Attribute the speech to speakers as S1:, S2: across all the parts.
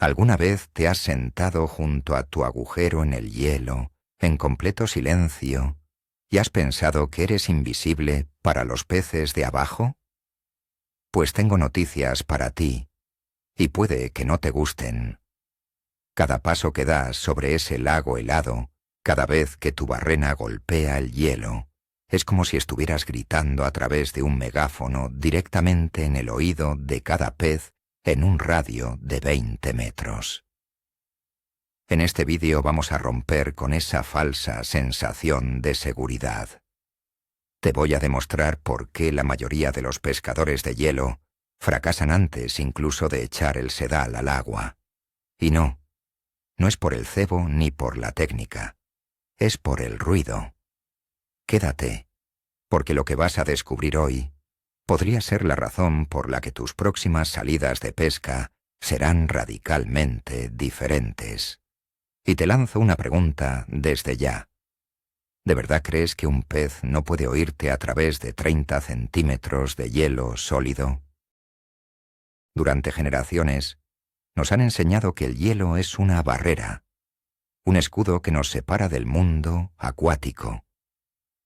S1: ¿Alguna vez te has sentado junto a tu agujero en el hielo, en completo silencio, y has pensado que eres invisible para los peces de abajo? Pues tengo noticias para ti, y puede que no te gusten. Cada paso que das sobre ese lago helado, cada vez que tu barrena golpea el hielo, es como si estuvieras gritando a través de un megáfono directamente en el oído de cada pez en un radio de 20 metros. En este vídeo vamos a romper con esa falsa sensación de seguridad. Te voy a demostrar por qué la mayoría de los pescadores de hielo fracasan antes incluso de echar el sedal al agua. Y no es por el cebo ni por la técnica, es por el ruido. Quédate, porque lo que vas a descubrir hoy podría ser la razón por la que tus próximas salidas de pesca serán radicalmente diferentes. Y te lanzo una pregunta desde ya. ¿De verdad crees que un pez no puede oírte a través de 30 centímetros de hielo sólido? Durante generaciones, nos han enseñado que el hielo es una barrera, un escudo que nos separa del mundo acuático.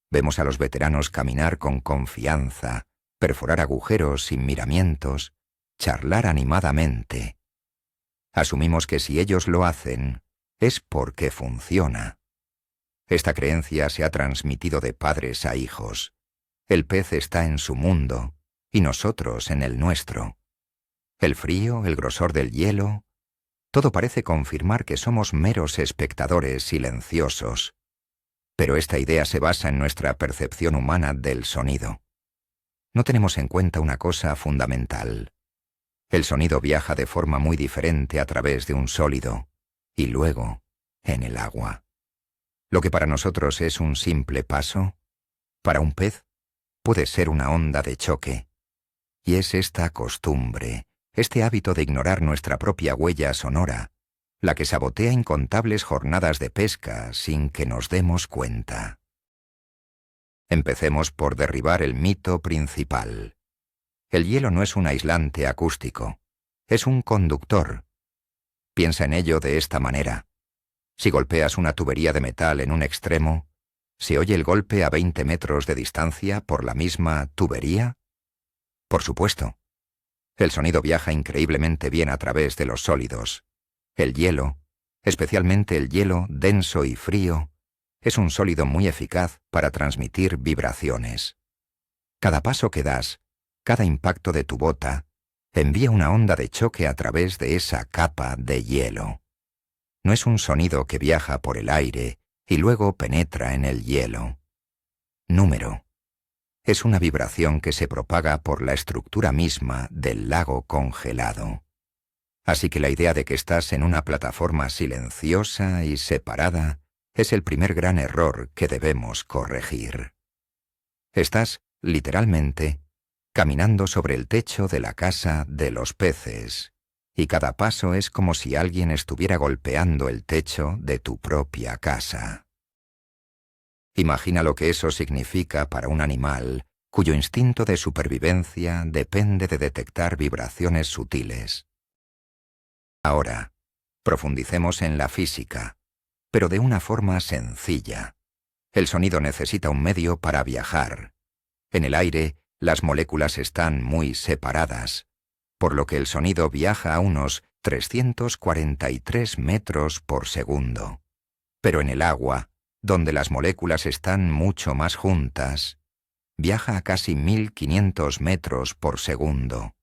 S1: Vemos a los veteranos caminar con confianza, perforar agujeros sin miramientos, charlar animadamente. Asumimos que si ellos lo hacen, es porque funciona. Esta creencia se ha transmitido de padres a hijos. El pez está en su mundo y nosotros en el nuestro. El frío, el grosor del hielo, todo parece confirmar que somos meros espectadores silenciosos. Pero esta idea se basa en nuestra percepción humana del sonido. No tenemos en cuenta una cosa fundamental. El sonido viaja de forma muy diferente a través de un sólido y luego en el agua. Lo que para nosotros es un simple paso, para un pez puede ser una onda de choque. Y es esta costumbre, este hábito de ignorar nuestra propia huella sonora, la que sabotea incontables jornadas de pesca sin que nos demos cuenta. Empecemos por derribar el mito principal. El hielo no es un aislante acústico, es un conductor. Piensa en ello de esta manera. Si golpeas una tubería de metal en un extremo, ¿se oye el golpe a 20 metros de distancia por la misma tubería? Por supuesto. El sonido viaja increíblemente bien a través de los sólidos. El hielo, especialmente el hielo denso y frío, es un sólido muy eficaz para transmitir vibraciones. Cada paso que das, cada impacto de tu bota, envía una onda de choque a través de esa capa de hielo. No es un sonido que viaja por el aire y luego penetra en el hielo. Número. Es una vibración que se propaga por la estructura misma del lago congelado. Así que la idea de que estás en una plataforma silenciosa y separada es el primer gran error que debemos corregir. Estás, literalmente, caminando sobre el techo de la casa de los peces, y cada paso es como si alguien estuviera golpeando el techo de tu propia casa. Imagina lo que eso significa para un animal cuyo instinto de supervivencia depende de detectar vibraciones sutiles. Ahora, profundicemos en la física, pero de una forma sencilla. El sonido necesita un medio para viajar. En el aire, las moléculas están muy separadas, por lo que el sonido viaja a unos 343 metros por segundo. Pero en el agua, donde las moléculas están mucho más juntas, viaja a casi 1500 metros por segundo,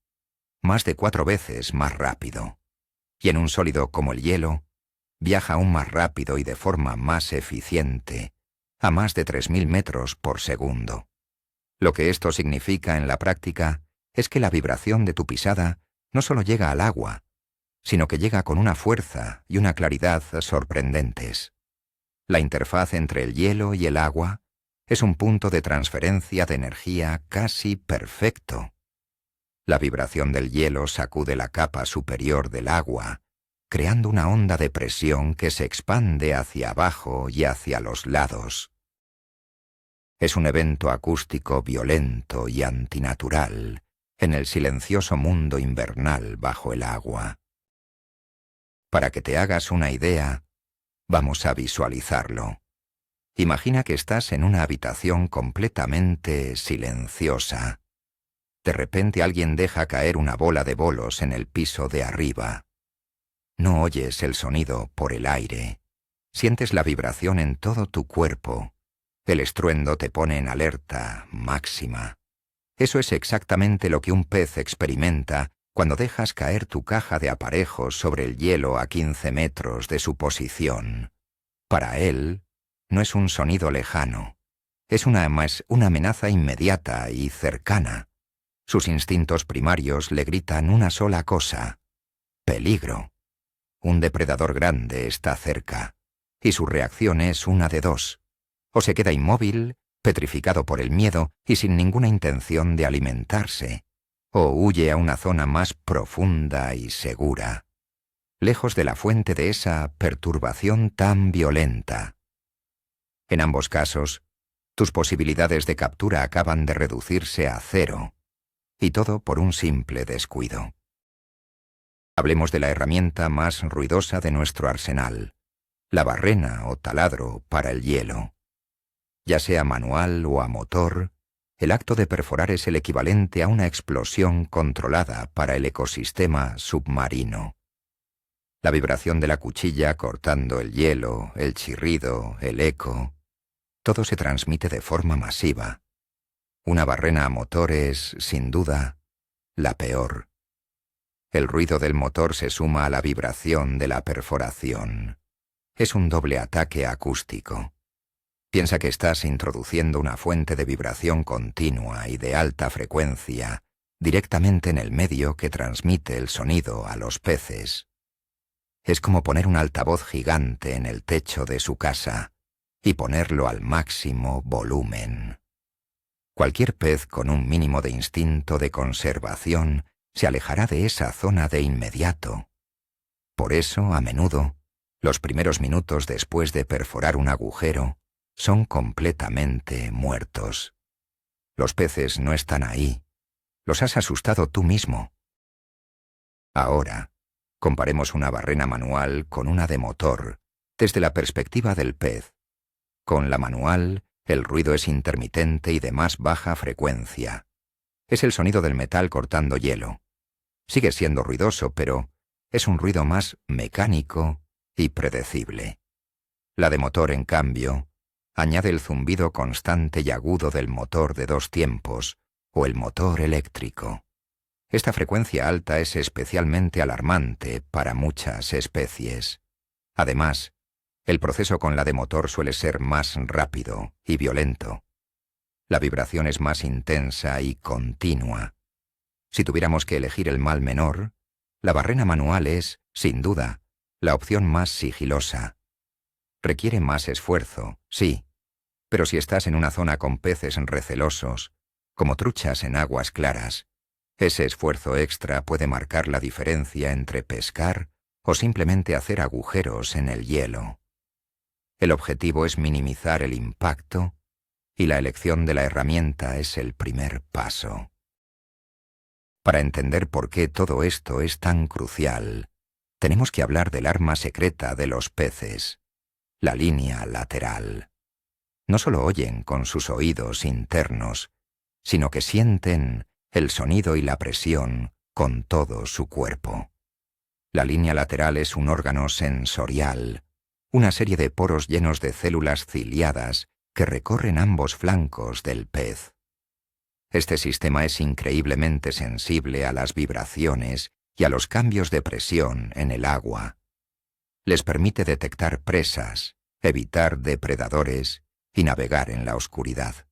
S1: más de 4 veces más rápido. Y en un sólido como el hielo, viaja aún más rápido y de forma más eficiente, a más de 3000 metros por segundo. Lo que esto significa en la práctica es que la vibración de tu pisada no solo llega al agua, sino que llega con una fuerza y una claridad sorprendentes. La interfaz entre el hielo y el agua es un punto de transferencia de energía casi perfecto. La vibración del hielo sacude la capa superior del agua, creando una onda de presión que se expande hacia abajo y hacia los lados. Es un evento acústico violento y antinatural en el silencioso mundo invernal bajo el agua. Para que te hagas una idea, vamos a visualizarlo. Imagina que estás en una habitación completamente silenciosa. De repente alguien deja caer una bola de bolos en el piso de arriba. No oyes el sonido por el aire. Sientes la vibración en todo tu cuerpo. El estruendo te pone en alerta máxima. Eso es exactamente lo que un pez experimenta cuando dejas caer tu caja de aparejos sobre el hielo a 15 metros de su posición. Para él, no es un sonido lejano. Es una amenaza inmediata y cercana. Sus instintos primarios le gritan una sola cosa: peligro. Un depredador grande está cerca, y su reacción es una de dos. O se queda inmóvil, petrificado por el miedo y sin ninguna intención de alimentarse, o huye a una zona más profunda y segura, lejos de la fuente de esa perturbación tan violenta. En ambos casos, tus posibilidades de captura acaban de reducirse a cero, y todo por un simple descuido. Hablemos de la herramienta más ruidosa de nuestro arsenal, la barrena o taladro para el hielo. Ya sea manual o a motor, el acto de perforar es el equivalente a una explosión controlada para el ecosistema submarino. La vibración de la cuchilla cortando el hielo, el chirrido, el eco, todo se transmite de forma masiva. Una barrena a motor es, sin duda, la peor. El ruido del motor se suma a la vibración de la perforación. Es un doble ataque acústico. Piensa que estás introduciendo una fuente de vibración continua y de alta frecuencia directamente en el medio que transmite el sonido a los peces. Es como poner un altavoz gigante en el techo de su casa y ponerlo al máximo volumen. Cualquier pez con un mínimo de instinto de conservación se alejará de esa zona de inmediato. Por eso, a menudo, los primeros minutos después de perforar un agujero son completamente muertos. Los peces no están ahí. Los has asustado tú mismo. Ahora, comparemos una barrena manual con una de motor, desde la perspectiva del pez. Con la manual, el ruido es intermitente y de más baja frecuencia. Es el sonido del metal cortando hielo. Sigue siendo ruidoso, pero es un ruido más mecánico y predecible. La de motor, en cambio, añade el zumbido constante y agudo del motor de dos tiempos, o el motor eléctrico. Esta frecuencia alta es especialmente alarmante para muchas especies. Además, el proceso con la de motor suele ser más rápido y violento. La vibración es más intensa y continua. Si tuviéramos que elegir el mal menor, la barrena manual es, sin duda, la opción más sigilosa. Requiere más esfuerzo, sí, pero si estás en una zona con peces recelosos, como truchas en aguas claras, ese esfuerzo extra puede marcar la diferencia entre pescar o simplemente hacer agujeros en el hielo. El objetivo es minimizar el impacto y la elección de la herramienta es el primer paso. Para entender por qué todo esto es tan crucial, tenemos que hablar del arma secreta de los peces, la línea lateral. No solo oyen con sus oídos internos, sino que sienten el sonido y la presión con todo su cuerpo. La línea lateral es un órgano sensorial, una serie de poros llenos de células ciliadas que recorren ambos flancos del pez. Este sistema es increíblemente sensible a las vibraciones y a los cambios de presión en el agua. Les permite detectar presas, evitar depredadores y navegar en la oscuridad.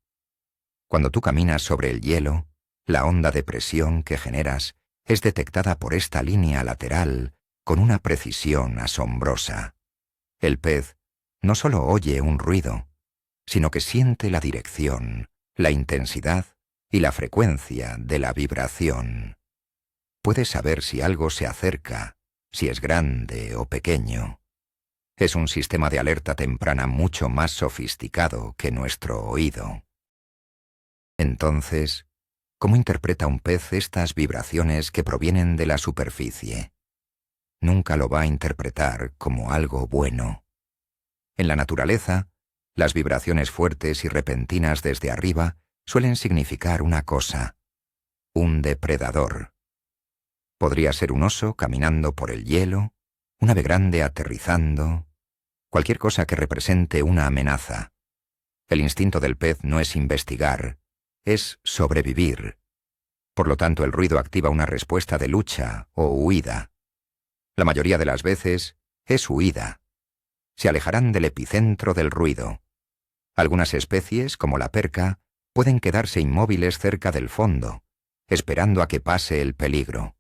S1: Cuando tú caminas sobre el hielo, la onda de presión que generas es detectada por esta línea lateral con una precisión asombrosa. El pez no solo oye un ruido, sino que siente la dirección, la intensidad y la frecuencia de la vibración. Puede saber si algo se acerca, si es grande o pequeño. Es un sistema de alerta temprana mucho más sofisticado que nuestro oído. Entonces, ¿cómo interpreta un pez estas vibraciones que provienen de la superficie? nunca lo va a interpretar como algo bueno. En la naturaleza, las vibraciones fuertes y repentinas desde arriba suelen significar una cosa: un depredador. Podría ser un oso caminando por el hielo, un ave grande aterrizando, cualquier cosa que represente una amenaza. El instinto del pez no es investigar, es sobrevivir. Por lo tanto, el ruido activa una respuesta de lucha o huida. La mayoría de las veces es huida. Se alejarán del epicentro del ruido. Algunas especies, como la perca, pueden quedarse inmóviles cerca del fondo, esperando a que pase el peligro.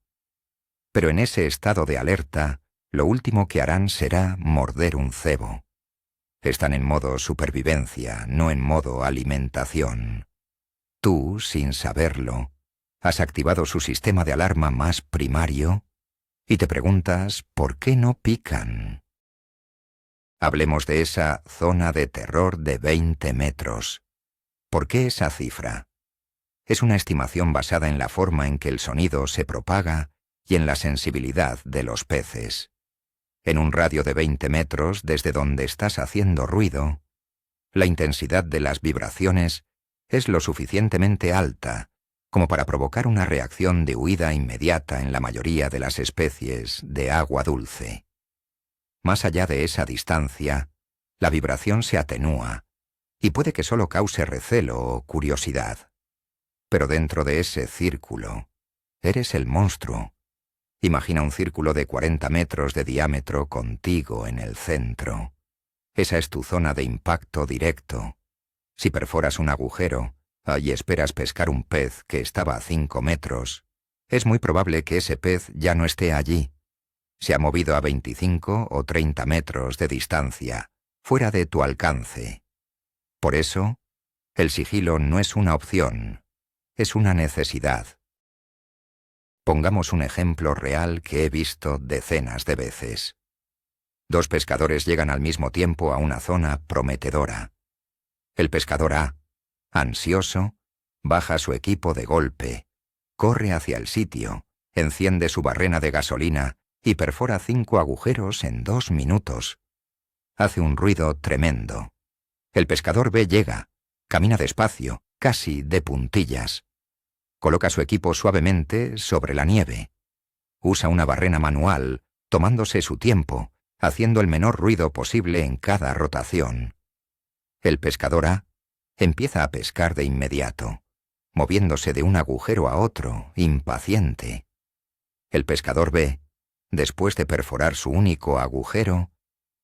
S1: Pero en ese estado de alerta, lo último que harán será morder un cebo. Están en modo supervivencia, no en modo alimentación. Tú, sin saberlo, has activado su sistema de alarma más primario y te preguntas ¿por qué no pican? Hablemos de esa zona de terror de 20 metros. ¿Por qué esa cifra? Es una estimación basada en la forma en que el sonido se propaga y en la sensibilidad de los peces. En un radio de 20 metros desde donde estás haciendo ruido, la intensidad de las vibraciones es lo suficientemente alta como para provocar una reacción de huida inmediata en la mayoría de las especies de agua dulce. Más allá de esa distancia, la vibración se atenúa y puede que solo cause recelo o curiosidad. Pero dentro de ese círculo, eres el monstruo. Imagina un círculo de 40 metros de diámetro contigo en el centro. Esa es tu zona de impacto directo. Si perforas un agujero y esperas pescar un pez que estaba a 5 metros, es muy probable que ese pez ya no esté allí. Se ha movido a 25 o 30 metros de distancia, fuera de tu alcance. Por eso, el sigilo no es una opción, es una necesidad. Pongamos un ejemplo real que he visto decenas de veces. Dos pescadores llegan al mismo tiempo a una zona prometedora. El pescador A, ansioso, baja su equipo de golpe, corre hacia el sitio, enciende su barrena de gasolina y perfora 5 agujeros en 2 minutos. Hace un ruido tremendo. El pescador B llega, camina despacio, casi de puntillas. Coloca su equipo suavemente sobre la nieve. Usa una barrena manual, tomándose su tiempo, haciendo el menor ruido posible en cada rotación. El pescador A empieza a pescar de inmediato, moviéndose de un agujero a otro, impaciente. El pescador B, después de perforar su único agujero,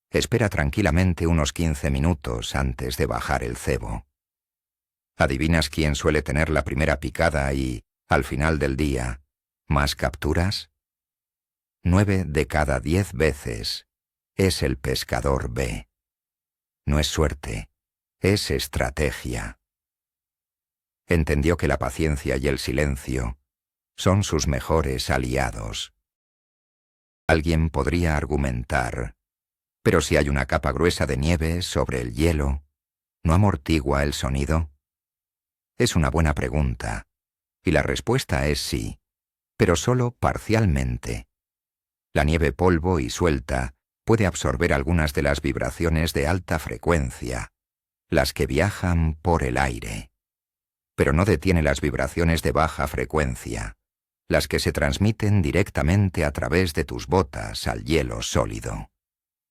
S1: espera tranquilamente unos 15 minutos antes de bajar el cebo. ¿Adivinas quién suele tener la primera picada y, al final del día, más capturas? 9 de cada 10 veces es el pescador B. No es suerte, es estrategia. Entendió que la paciencia y el silencio son sus mejores aliados. Alguien podría argumentar, pero si hay una capa gruesa de nieve sobre el hielo, ¿no amortigua el sonido? Es una buena pregunta, y la respuesta es sí, pero solo parcialmente. La nieve polvo y suelta puede absorber algunas de las vibraciones de alta frecuencia, las que viajan por el aire. Pero no detiene las vibraciones de baja frecuencia, las que se transmiten directamente a través de tus botas al hielo sólido.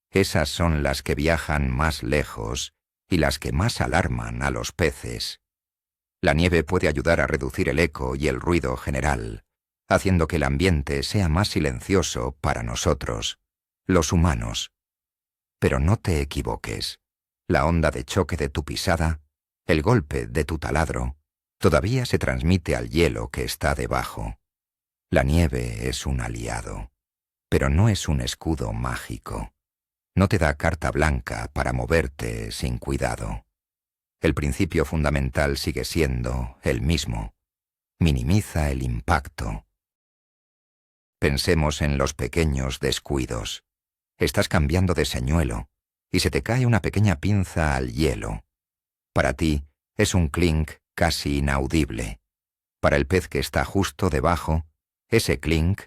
S1: Esas son las que viajan más lejos y las que más alarman a los peces. La nieve puede ayudar a reducir el eco y el ruido general, haciendo que el ambiente sea más silencioso para nosotros, los humanos. Pero no te equivoques. La onda de choque de tu pisada, el golpe de tu taladro, todavía se transmite al hielo que está debajo. La nieve es un aliado, pero no es un escudo mágico. No te da carta blanca para moverte sin cuidado. El principio fundamental sigue siendo el mismo. Minimiza el impacto. Pensemos en los pequeños descuidos. Estás cambiando de señuelo y se te cae una pequeña pinza al hielo. Para ti es un clink casi inaudible. Para el pez que está justo debajo, ese clink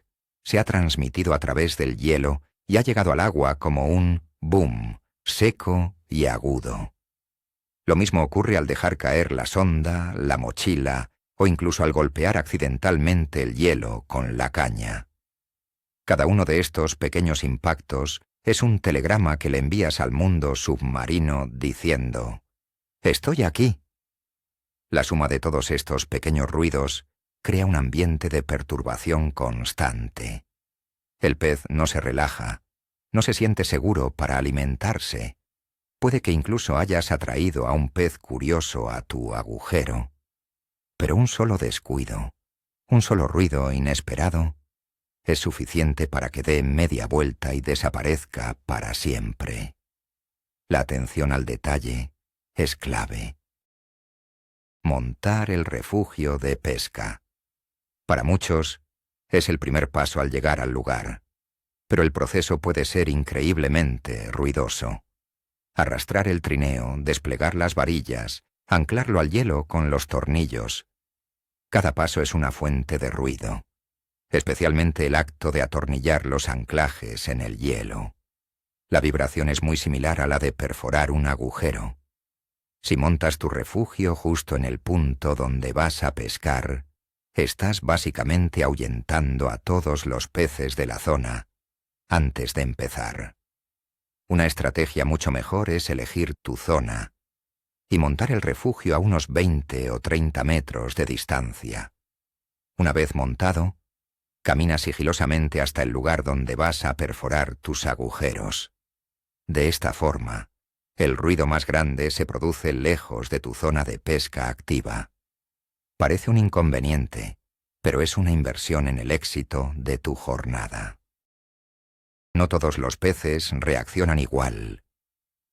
S1: se ha transmitido a través del hielo y ha llegado al agua como un boom, seco y agudo. Lo mismo ocurre al dejar caer la sonda, la mochila o incluso al golpear accidentalmente el hielo con la caña. Cada uno de estos pequeños impactos es un telegrama que le envías al mundo submarino diciendo: «Estoy aquí». La suma de todos estos pequeños ruidos crea un ambiente de perturbación constante. El pez no se relaja, no se siente seguro para alimentarse. Puede que incluso hayas atraído a un pez curioso a tu agujero. Pero un solo descuido, un solo ruido inesperado, es suficiente para que dé media vuelta y desaparezca para siempre. La atención al detalle es clave. Montar el refugio de pesca. Para muchos, es el primer paso al llegar al lugar, pero el proceso puede ser increíblemente ruidoso. Arrastrar el trineo, desplegar las varillas, anclarlo al hielo con los tornillos. Cada paso es una fuente de ruido, especialmente el acto de atornillar los anclajes en el hielo. La vibración es muy similar a la de perforar un agujero. Si montas tu refugio justo en el punto donde vas a pescar, estás básicamente ahuyentando a todos los peces de la zona antes de empezar. Una estrategia mucho mejor es elegir tu zona y montar el refugio a unos 20 o 30 metros de distancia. Una vez montado, camina sigilosamente hasta el lugar donde vas a perforar tus agujeros. De esta forma, el ruido más grande se produce lejos de tu zona de pesca activa. Parece un inconveniente, pero es una inversión en el éxito de tu jornada. No todos los peces reaccionan igual.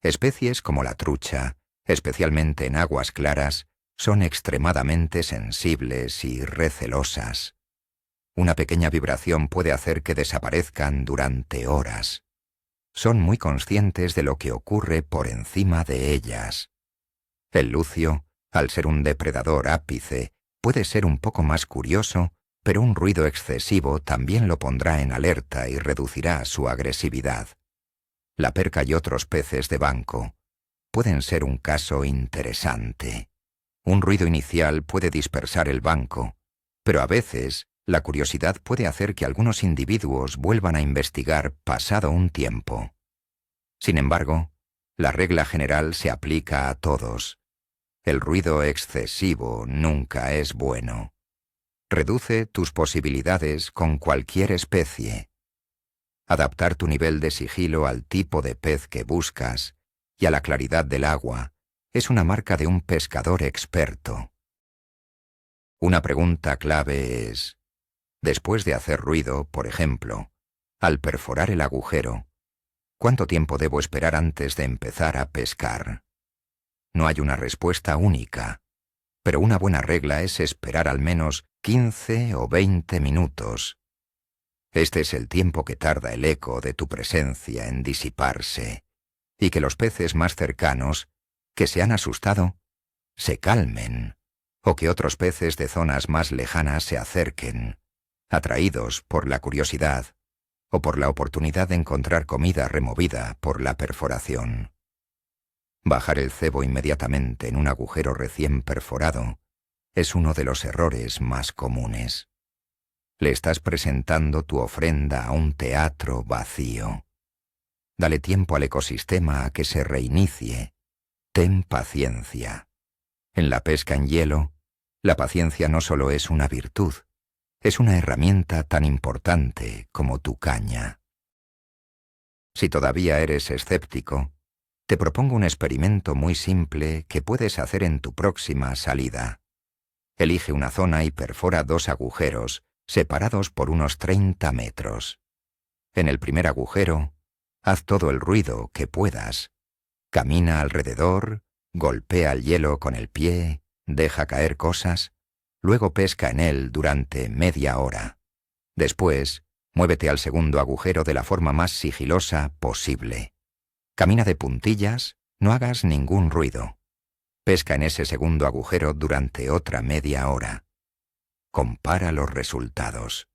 S1: Especies como la trucha, especialmente en aguas claras, son extremadamente sensibles y recelosas. Una pequeña vibración puede hacer que desaparezcan durante horas. Son muy conscientes de lo que ocurre por encima de ellas. El lucio, al ser un depredador ápice, puede ser un poco más curioso, pero un ruido excesivo también lo pondrá en alerta y reducirá su agresividad. La perca y otros peces de banco pueden ser un caso interesante. Un ruido inicial puede dispersar el banco, pero a veces la curiosidad puede hacer que algunos individuos vuelvan a investigar pasado un tiempo. Sin embargo, la regla general se aplica a todos. El ruido excesivo nunca es bueno. Reduce tus posibilidades con cualquier especie. Adaptar tu nivel de sigilo al tipo de pez que buscas y a la claridad del agua es una marca de un pescador experto. Una pregunta clave es: después de hacer ruido, por ejemplo, al perforar el agujero, ¿cuánto tiempo debo esperar antes de empezar a pescar? No hay una respuesta única, pero una buena regla es esperar al menos 15 o 20 minutos. Este es el tiempo que tarda el eco de tu presencia en disiparse, y que los peces más cercanos, que se han asustado, se calmen, o que otros peces de zonas más lejanas se acerquen, atraídos por la curiosidad o por la oportunidad de encontrar comida removida por la perforación. Bajar el cebo inmediatamente en un agujero recién perforado es uno de los errores más comunes. Le estás presentando tu ofrenda a un teatro vacío. Dale tiempo al ecosistema a que se reinicie. Ten paciencia. En la pesca en hielo, la paciencia no solo es una virtud, es una herramienta tan importante como tu caña. Si todavía eres escéptico, te propongo un experimento muy simple que puedes hacer en tu próxima salida. Elige una zona y perfora 2 agujeros, separados por unos 30 metros. En el primer agujero, haz todo el ruido que puedas. Camina alrededor, golpea el hielo con el pie, deja caer cosas, luego pesca en él durante media hora. Después, muévete al segundo agujero de la forma más sigilosa posible. Camina de puntillas, no hagas ningún ruido. Pesca en ese segundo agujero durante otra media hora. Compara los resultados.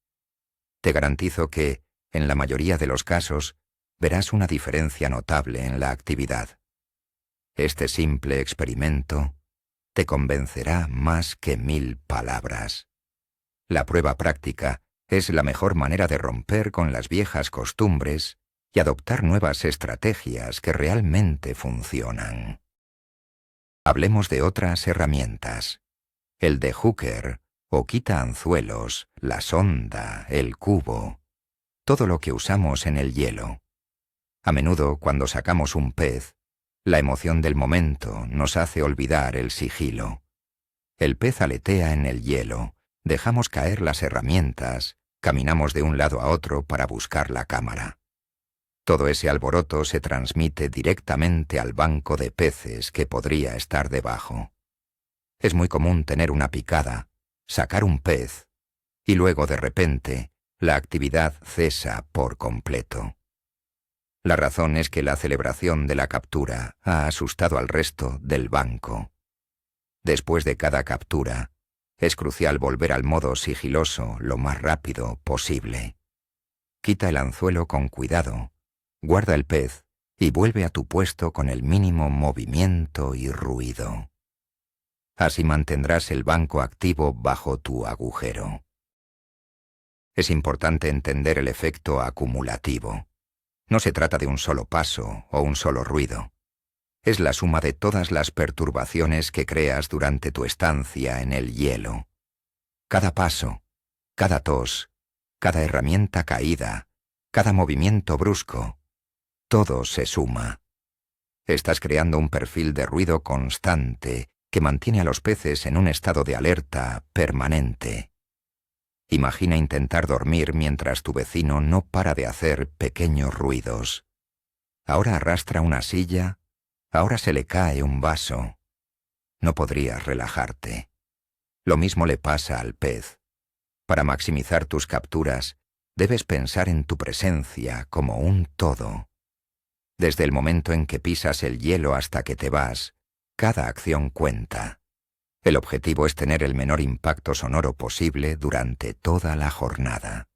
S1: Te garantizo que, en la mayoría de los casos, verás una diferencia notable en la actividad. Este simple experimento te convencerá más que 1000 palabras. La prueba práctica es la mejor manera de romper con las viejas costumbres y adoptar nuevas estrategias que realmente funcionan. Hablemos de otras herramientas. El de Hooker, o quita anzuelos, la sonda, el cubo, todo lo que usamos en el hielo. A menudo, cuando sacamos un pez, la emoción del momento nos hace olvidar el sigilo. El pez aletea en el hielo, dejamos caer las herramientas, caminamos de un lado a otro para buscar la cámara. Todo ese alboroto se transmite directamente al banco de peces que podría estar debajo. Es muy común tener una picada, sacar un pez, y luego de repente la actividad cesa por completo. La razón es que la celebración de la captura ha asustado al resto del banco. Después de cada captura, es crucial volver al modo sigiloso lo más rápido posible. Quita el anzuelo con cuidado, guarda el pez y vuelve a tu puesto con el mínimo movimiento y ruido. Así mantendrás el banco activo bajo tu agujero. Es importante entender el efecto acumulativo. No se trata de un solo paso o un solo ruido. Es la suma de todas las perturbaciones que creas durante tu estancia en el hielo. Cada paso, cada tos, cada herramienta caída, cada movimiento brusco, todo se suma. Estás creando un perfil de ruido constante que mantiene a los peces en un estado de alerta permanente. Imagina intentar dormir mientras tu vecino no para de hacer pequeños ruidos. Ahora arrastra una silla, ahora se le cae un vaso. No podrías relajarte. Lo mismo le pasa al pez. Para maximizar tus capturas, debes pensar en tu presencia como un todo. Desde el momento en que pisas el hielo hasta que te vas, cada acción cuenta. El objetivo es tener el menor impacto sonoro posible durante toda la jornada.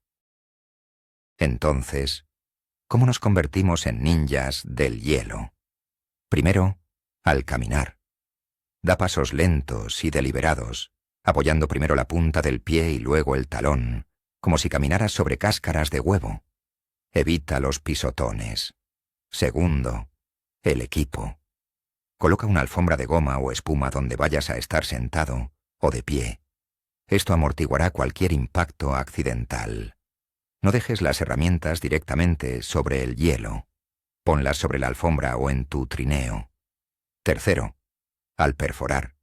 S1: Entonces, ¿cómo nos convertimos en ninjas del hielo? Primero, al caminar. Da pasos lentos y deliberados, apoyando primero la punta del pie y luego el talón, como si caminaras sobre cáscaras de huevo. Evita los pisotones. Segundo, el equipo. Coloca una alfombra de goma o espuma donde vayas a estar sentado o de pie. Esto amortiguará cualquier impacto accidental. No dejes las herramientas directamente sobre el hielo. Ponlas sobre la alfombra o en tu trineo. Tercero, al perforar.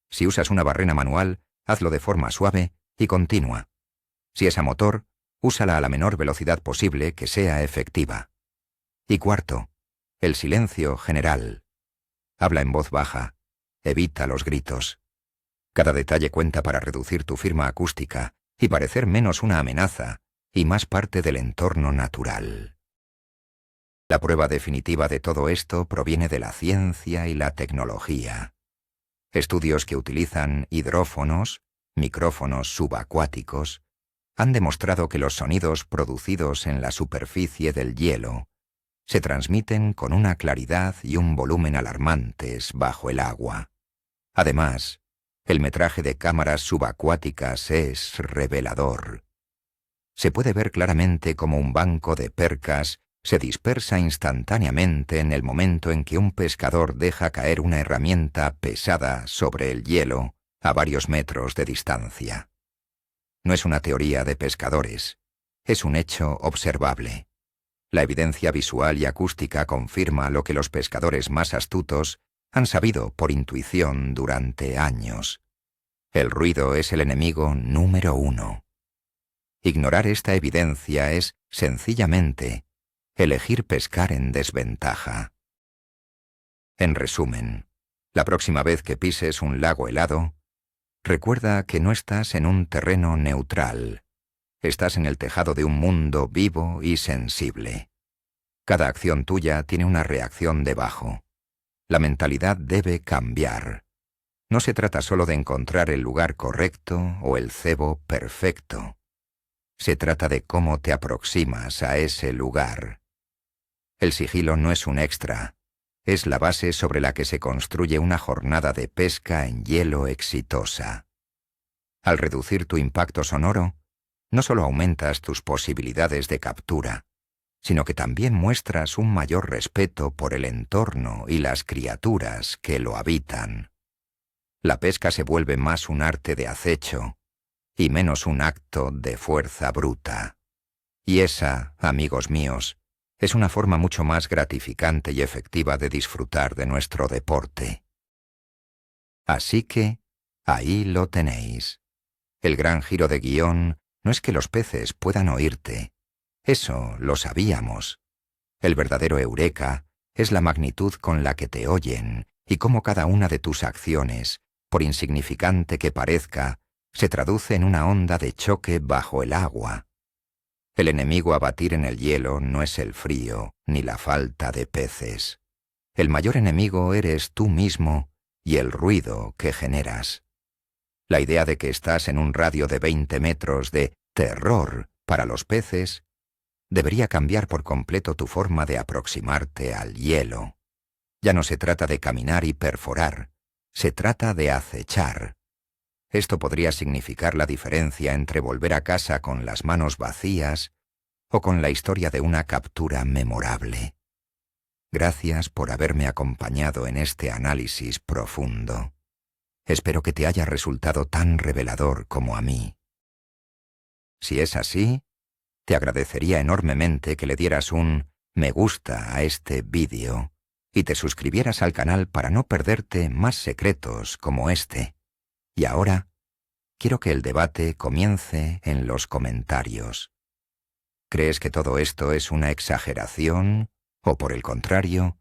S1: Si usas una barrena manual, hazlo de forma suave y continua. Si es a motor, úsala a la menor velocidad posible que sea efectiva. Y cuarto, el silencio general. Habla en voz baja. Evita los gritos. Cada detalle cuenta para reducir tu firma acústica y parecer menos una amenaza y más parte del entorno natural. La prueba definitiva de todo esto proviene de la ciencia y la tecnología. Estudios que utilizan hidrófonos, micrófonos subacuáticos, han demostrado que los sonidos producidos en la superficie del hielo se transmiten con una claridad y un volumen alarmantes bajo el agua. Además, el metraje de cámaras subacuáticas es revelador. Se puede ver claramente cómo un banco de percas se dispersa instantáneamente en el momento en que un pescador deja caer una herramienta pesada sobre el hielo a varios metros de distancia. No es una teoría de pescadores, es un hecho observable. La evidencia visual y acústica confirma lo que los pescadores más astutos han sabido por intuición durante años. El ruido es el enemigo número 1. Ignorar esta evidencia es, sencillamente, elegir pescar en desventaja. En resumen, la próxima vez que pises un lago helado, recuerda que no estás en un terreno neutral. Estás en el tejado de un mundo vivo y sensible. Cada acción tuya tiene una reacción debajo. La mentalidad debe cambiar. No se trata solo de encontrar el lugar correcto o el cebo perfecto. Se trata de cómo te aproximas a ese lugar. El sigilo no es un extra, es la base sobre la que se construye una jornada de pesca en hielo exitosa. Al reducir tu impacto sonoro, no solo aumentas tus posibilidades de captura, sino que también muestras un mayor respeto por el entorno y las criaturas que lo habitan. La pesca se vuelve más un arte de acecho y menos un acto de fuerza bruta. Y esa, amigos míos, es una forma mucho más gratificante y efectiva de disfrutar de nuestro deporte. Así que, ahí lo tenéis. El gran giro de guión no es que los peces puedan oírte. Eso lo sabíamos. El verdadero eureka es la magnitud con la que te oyen y cómo cada una de tus acciones, por insignificante que parezca, se traduce en una onda de choque bajo el agua. El enemigo a batir en el hielo no es el frío ni la falta de peces. El mayor enemigo eres tú mismo y el ruido que generas. La idea de que estás en un radio de 20 metros de terror para los peces debería cambiar por completo tu forma de aproximarte al hielo. Ya no se trata de caminar y perforar, se trata de acechar. Esto podría significar la diferencia entre volver a casa con las manos vacías o con la historia de una captura memorable. Gracias por haberme acompañado en este análisis profundo. Espero que te haya resultado tan revelador como a mí. Si es así, te agradecería enormemente que le dieras un me gusta a este vídeo y te suscribieras al canal para no perderte más secretos como este. Y ahora, quiero que el debate comience en los comentarios. ¿Crees que todo esto es una exageración? ¿O por el contrario,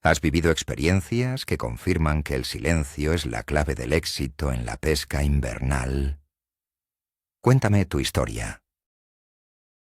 S1: has vivido experiencias que confirman que el silencio es la clave del éxito en la pesca invernal? Cuéntame tu historia.